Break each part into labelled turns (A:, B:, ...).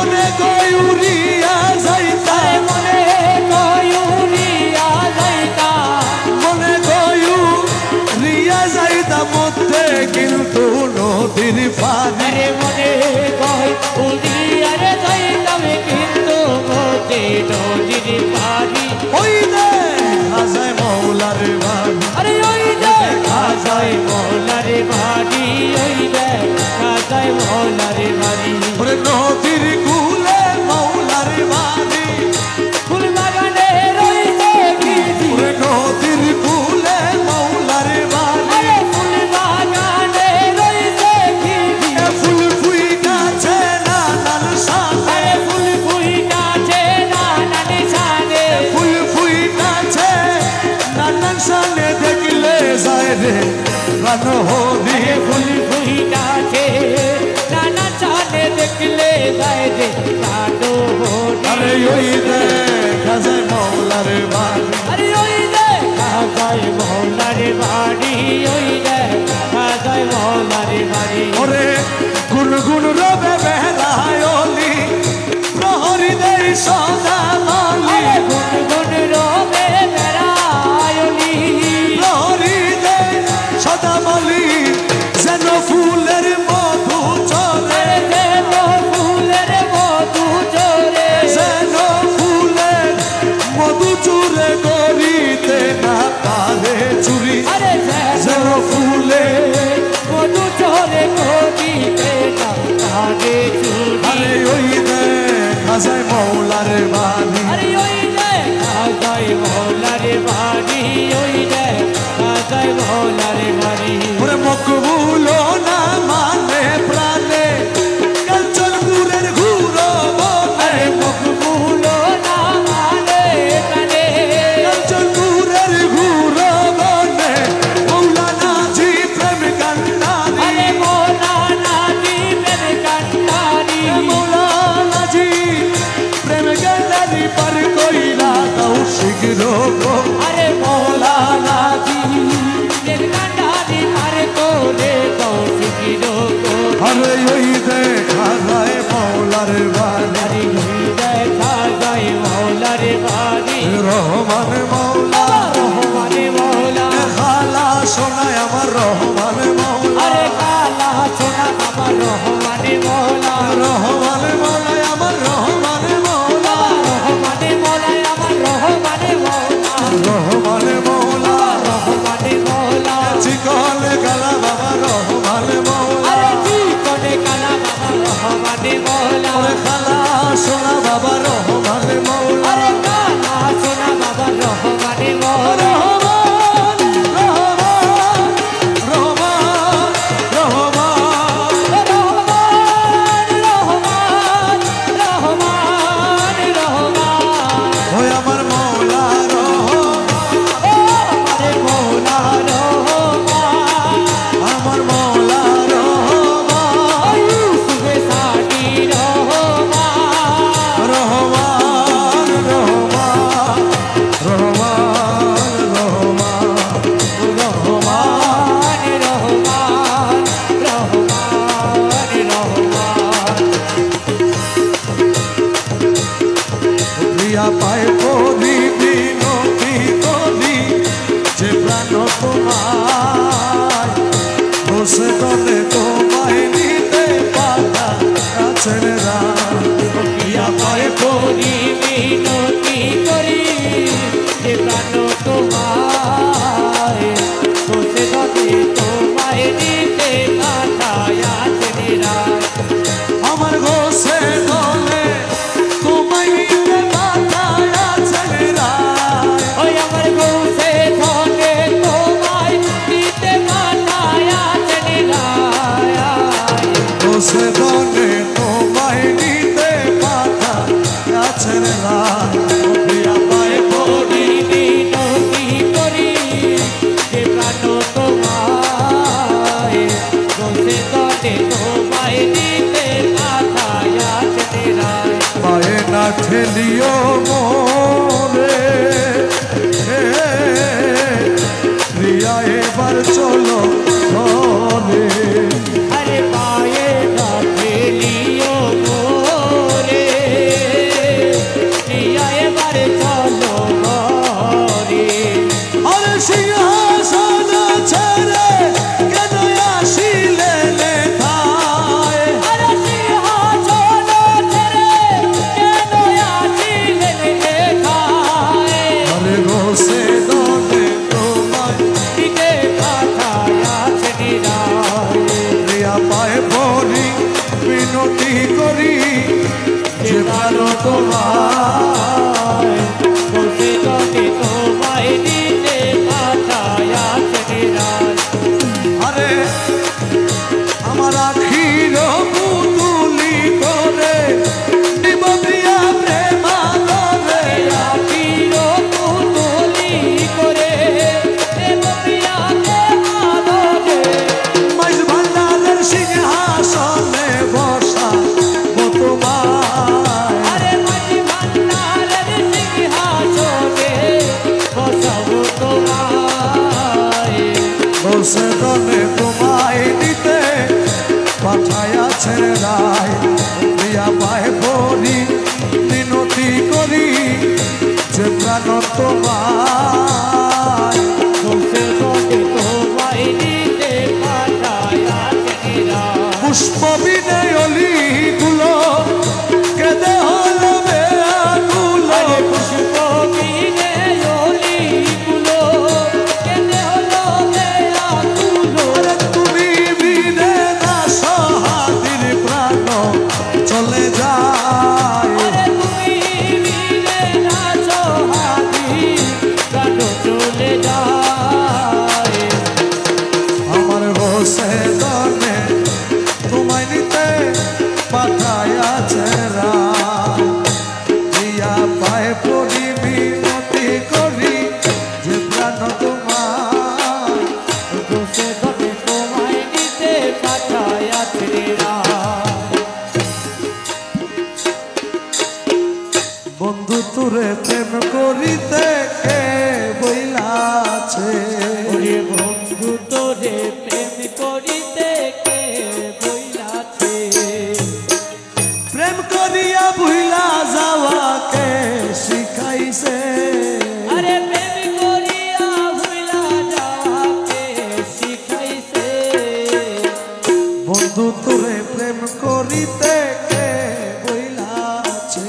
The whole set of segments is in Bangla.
A: মনে কয়ুরিয়া যাইতা
B: মনে কয়ুরিয়া যাইতা
A: মনে কয়ুরিয়া যাইতা মধ্যে কিন্তু নদীর পানি
B: আরে মনে কয়ুরিয়া যাইতা কিন্তু মধ্যে নদীর পানি
A: ওই দেখা যায় মৌলার বাড়ি
B: আরে ওই দেখা যায় মৌলার বাড়ি ওই দেখা যায় মৌলার বাড়ি
A: ওরে নদীর কুলে মৌলার বাড়ি
B: ফুল বাগানে রয়েছে গিরি
A: ওরে নদীর কুলে মৌলার বাড়ি
B: আরে ফুল বাগানে রয়েছে গিরি
A: ফুল ফুইটাছে নানান সাথে
B: আরে ফুল ফুইটাছে নানান সাথে
A: ফুল ফুইটাছে নানান সাথে দেখলে যায় রে প্রাণ হরি
B: আরে ফুল ফুইটাছে নানান সাথে দেখলে যায় রে কাটো
A: আরে ওই দেখা যায় মৌলার বাড়ি
B: আরে ওই দেখা যায় মৌলার বাড়ি ওই দেখা যায় মৌলার বাড়ি
A: ওরে গুনগুন রবে বেলায়লি প্রহরী দেই সদা মালি
B: আরে গুন গুন রবে বেড়ায়নি
A: প্রহরী দেই সদা মালি যেন ফুলের মধু চলে
B: আরে যেন ফুলের মধু ঝরে
A: যেন ফুলের মধু চুরে করিতে না পারে চুরি
B: আরে
A: যেন ফুলে
B: মধু ঝরে করিতে না পারে চুরি
A: আরে ওই দেখা যায় মৌলার বাড়ি
B: আরে ওই দেখা যায় মৌলার বাড়ি ওই দেখা যায় মৌলার বাড়ি
A: ওরে মকবুল না মানে প্রাণে কাঞ্চনপুরের ঘুরো বনে
B: আরে মকবুল না মানে কানে
A: কাঞ্চনপুরের ঘুরো বনে মৌলানা জি প্রেম কান্নানি
B: আরে মৌলানা জি প্রেম কান্ডারি
A: মৌলানা জি প্রেম কান্নানি পার কইরা দাও শীঘ্র গো
B: আরে মৌলানা জি প্রেম কান্ডারি পার করে দাও শীঘ্র গো
A: আরে ওই দেখা যায় মৌলার বাড়ি
B: আরে ওই দেখা যায় মৌলার বাড়ি
A: রহমান মৌলা
B: রহমানে মৌলা
A: খালা শোনায় আমার রহমান মৌলা
B: আরে কালা সোনা আমার রহমানে মৌলা
A: রহমান মৌলা আমার রহমান মৌলা
B: রহমানে মৌলা আমার রহমানে মৌলা
A: রহমান মৌলা
B: রহমানে মৌলা
A: চিকলে গালা বাবা রহমান মৌলা
B: আরে জীবনে কালা বাবা রহমানে মৌলা
A: ওরে খালা শোনা বাবা রহমান মৌলা
B: আরে কালা সোনা বাবা রহমানে মৌলা
A: রহমান রহমান রহমান রহমান
B: রহমান রহমান রহমান রহমান
A: ওই আমার মৌলা রহমান
B: ও আমারে মৌলা রহমান
A: আমার মৌলা রহমান
B: ইউসুফে সাদি রহমান
A: রহমান রহমান রহমান রহমান
B: রহমান রহমান রহমান রহমান
A: প্রিয়া পায় করি বিনতি করি যে প্রাণ তোমায় বসে তলে তোমায় নিতে পাতা কাছের প্রিয়া পায়
B: করি মিনতি করি যে প্রাণ তোমায় বসে ধরে তোমায় নিতে পাঠায় আছে রায়
A: আমার ঘোষে তলে তোমায় নিতে পাতা কাছের
B: ওই আমার বসে ধরে তোমায় নিতে পাঠায় আছে রায়
A: বসে তলে তোমায় নিতে পাতা কাছের প্রিয়া পায়
B: করি মিনতি করি যে প্রাণ তোমায় বসে ধরে তোমায় নিতে পাঠায় আছে রায়
A: পায়ে না ঠেলিও মোরে প্রিয়া এবার চলো ঘরে
B: আরে পায়ে না ফেলিও
A: ছেড়ে রায় প্রিয়া পায়ে পড়ি মিনতি করি যে প্রাণ তোমায়
B: বসে বসে তোমায় নিতে পাঠায় আজকে রাত
A: পুষ্প বিনয়লি গুলো কেঁদে হলো বেয়াগুলো
B: পুষ্প বিনে অলিগুলো কেঁদে হলো বেয়াগুলো
A: তুমি বিনে না সহাদির প্রাণ চলে যায়
B: আরে তুমি বিনে না সোহাগী প্রাণ চলে যায়
A: আমার বসে দনে তোমায় নিতে পাঠায় আছে রিয়া পায়ে পড়ি মিনতি করি যে প্রাণ তোমার
B: বসে বসে তোমায় নিতে পাঠায় আজকে রাত
A: বন্ধু তোরে প্রেম করিতে কে বইলাছে
B: ওরে বন্ধু তোরে প্রেম করিতে কে বইলাছে
A: প্রেম করিয়া ভুইলা যাওয়াকে শিখাইছে
B: আরে প্রেম করিয়া ভুলা যাওয়াকে শিখাইছে
A: বন্ধু তোরে প্রেম করিতে কে বইলাছে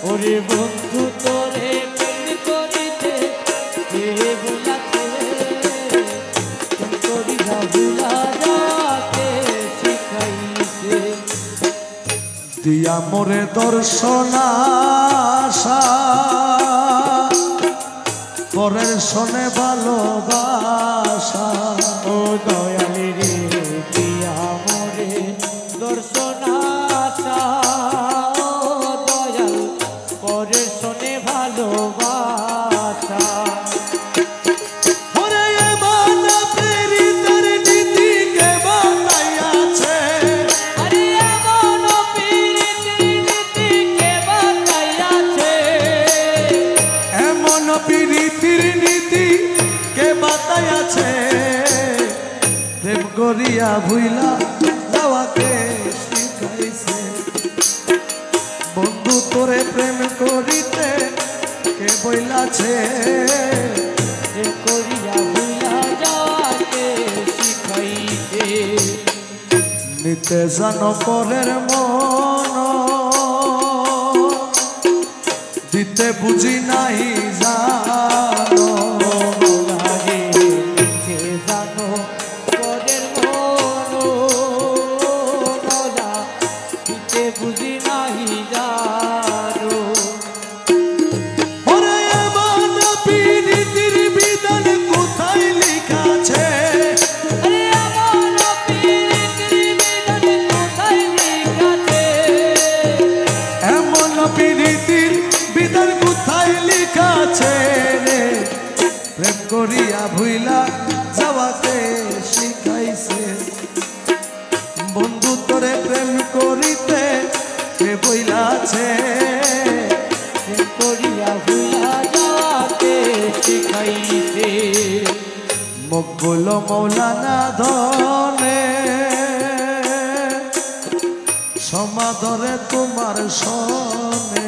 B: ওরে বন্ধু তোরে প্রেম করিতে কে বইলাছে প্রেম করিয়া ভুলা যাওয়াকে শিখাইছে
A: দিয়া মোরে দর্শনাশা পরের শোনে ভালোবাসা
B: ও দয়ালি রে দিয়া মোরে দর্শন আশা ও দয়াল পরে শোনে ভালোবাসা
A: ওরে এমন প্রেরিতের নীতি কে বানাইয়াছে
B: আরে এমন পীড়িতির নীতিকে বানাইয়াছে
A: এমন প্রীতির নীতি কে বাতাইয়াছে প্রেম করিয়া ভুইলা যাওয়াকে শিখাইছে বন্ধু তোরে প্রেম করিতে কে বইলাছে
B: প্রেম করিয়া ভুলা যাওয়াকে শিখাইছে
A: নিতে জানো পরের মন দিতে বুঝি নাই জানো
B: আরে দেখে জানো পরের মন নলা দিতে বুঝি নাহি জানো
A: ওরে এমন প্রীতির বিধান কোথায় লিখাছে
B: আরে এমন পীড়িতির বিধান কোথায় লিখাছে
A: এমন প্রীতির বিধান কোথায় লিখাছে রে প্রেম করিয়া ভুইলা যাওয়াকে শিখাইছে বন্ধু তোরে প্রেম করিতে কে বইলাছে
B: প্রেম করিয়া ভুলা যাওয়াকে শিখাইছে
A: মকবুল মৌলানা ধনে সমাদরে তোমার সনে